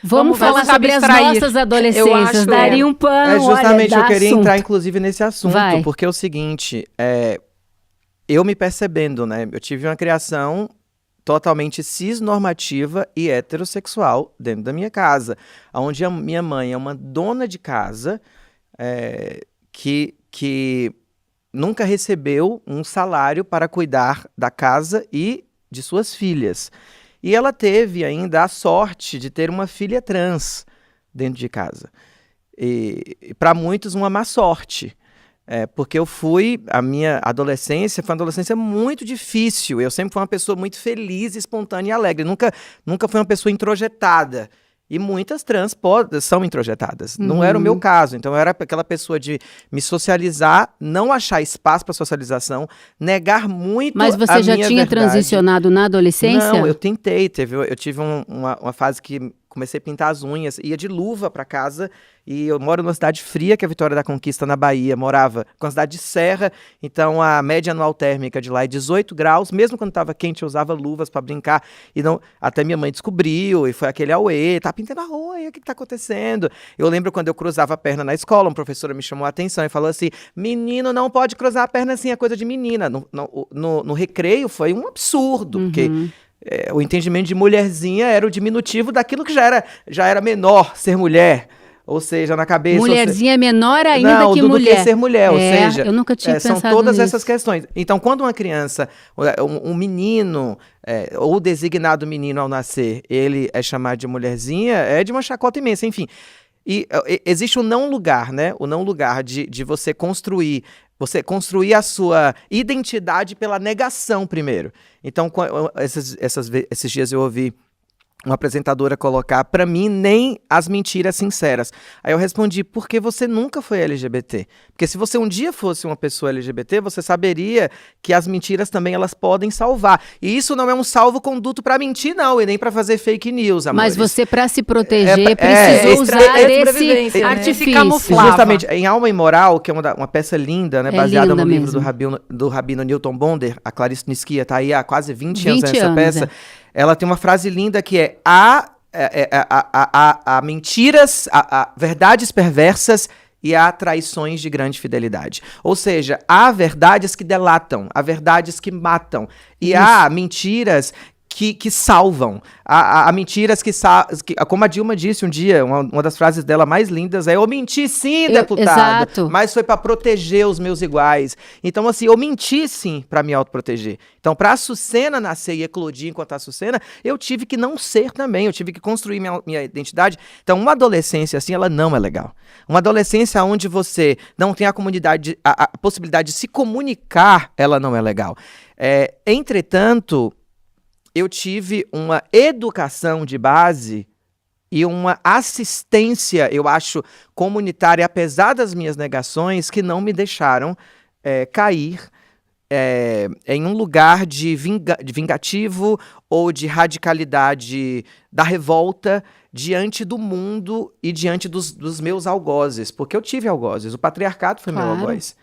Vamos falar sobre as nossas adolescências. Daria um pano, justamente, olha, eu queria assunto. entrar, inclusive, nesse assunto. Vai. Porque é o seguinte, eu me percebendo, né? Eu tive uma criação totalmente cisnormativa e heterossexual dentro da minha casa, onde a minha mãe é uma dona de casa que nunca recebeu um salário para cuidar da casa e de suas filhas. E ela teve ainda a sorte de ter uma filha trans dentro de casa. E para muitos, uma má sorte. Porque a minha adolescência foi uma adolescência muito difícil. Eu sempre fui uma pessoa muito feliz, espontânea e alegre. Nunca fui uma pessoa introjetada. E muitas trans são introjetadas. Não era o meu caso. Então, eu era aquela pessoa de me socializar, não achar espaço para socialização, negar muito a minha verdade. Mas você já tinha transicionado na adolescência? Não, eu tentei. Eu tive uma fase que comecei a pintar as unhas, ia de luva para casa, e eu moro numa cidade fria, que é a Vitória da Conquista, na Bahia. Morava com a cidade de serra, então a média anual térmica de lá é 18 graus. Mesmo quando estava quente, eu usava luvas para brincar. E não, até minha mãe descobriu, e foi aquele auê, tá pintando a rua, e o que tá acontecendo? Eu lembro quando eu cruzava a perna na escola, uma professora me chamou a atenção e falou assim: menino não pode cruzar a perna assim, é coisa de menina. No recreio foi um absurdo, porque o entendimento de mulherzinha era o diminutivo daquilo que já era menor, ser mulher. Ou seja, na cabeça... Mulherzinha é menor ainda que mulher. Do que ser mulher, ou seja... Eu nunca tinha pensado são todas nisso. essas questões. Então, quando uma criança, um menino, ou designado menino ao nascer, ele é chamado de mulherzinha, é de uma chacota imensa, enfim. E existe o não lugar, né? O não lugar de você construir a sua identidade pela negação primeiro. Então, esses dias eu ouvi uma apresentadora colocar, pra mim, nem as mentiras sinceras. Aí eu respondi, porque você nunca foi LGBT. Porque se você um dia fosse uma pessoa LGBT, você saberia que as mentiras também elas podem salvar. E isso não é um salvo-conduto pra mentir, não, e nem pra fazer fake news, amores. Mas você, pra se proteger, precisou usar desse artifício. Justamente, em Alma Imoral, que é uma peça linda, né, baseada no livro do Rabino Newton Bonder, a Clarice Nisquia tá aí há quase 20 anos nessa peça. Ela tem uma frase linda que é: há mentiras, há verdades perversas e há traições de grande fidelidade. Ou seja, há verdades que delatam, há verdades que matam, e há mentiras que salvam. Há mentiras que como a Dilma disse um dia, uma das frases dela mais lindas é: eu menti sim, deputado, exato. mas foi para proteger os meus iguais. Então, assim, eu menti sim para me autoproteger. Então, para a Açucena nascer e eclodir enquanto a Açucena, eu tive que não ser também, eu tive que construir minha identidade. Então, uma adolescência assim, ela não é legal. Uma adolescência onde você não tem a possibilidade de se comunicar, ela não é legal. Entretanto, eu tive uma educação de base e uma assistência, eu acho, comunitária, apesar das minhas negações, que não me deixaram cair em um lugar de vingativo ou de radicalidade da revolta diante do mundo e diante dos meus algozes. Porque eu tive algozes, o patriarcado foi meu algoz.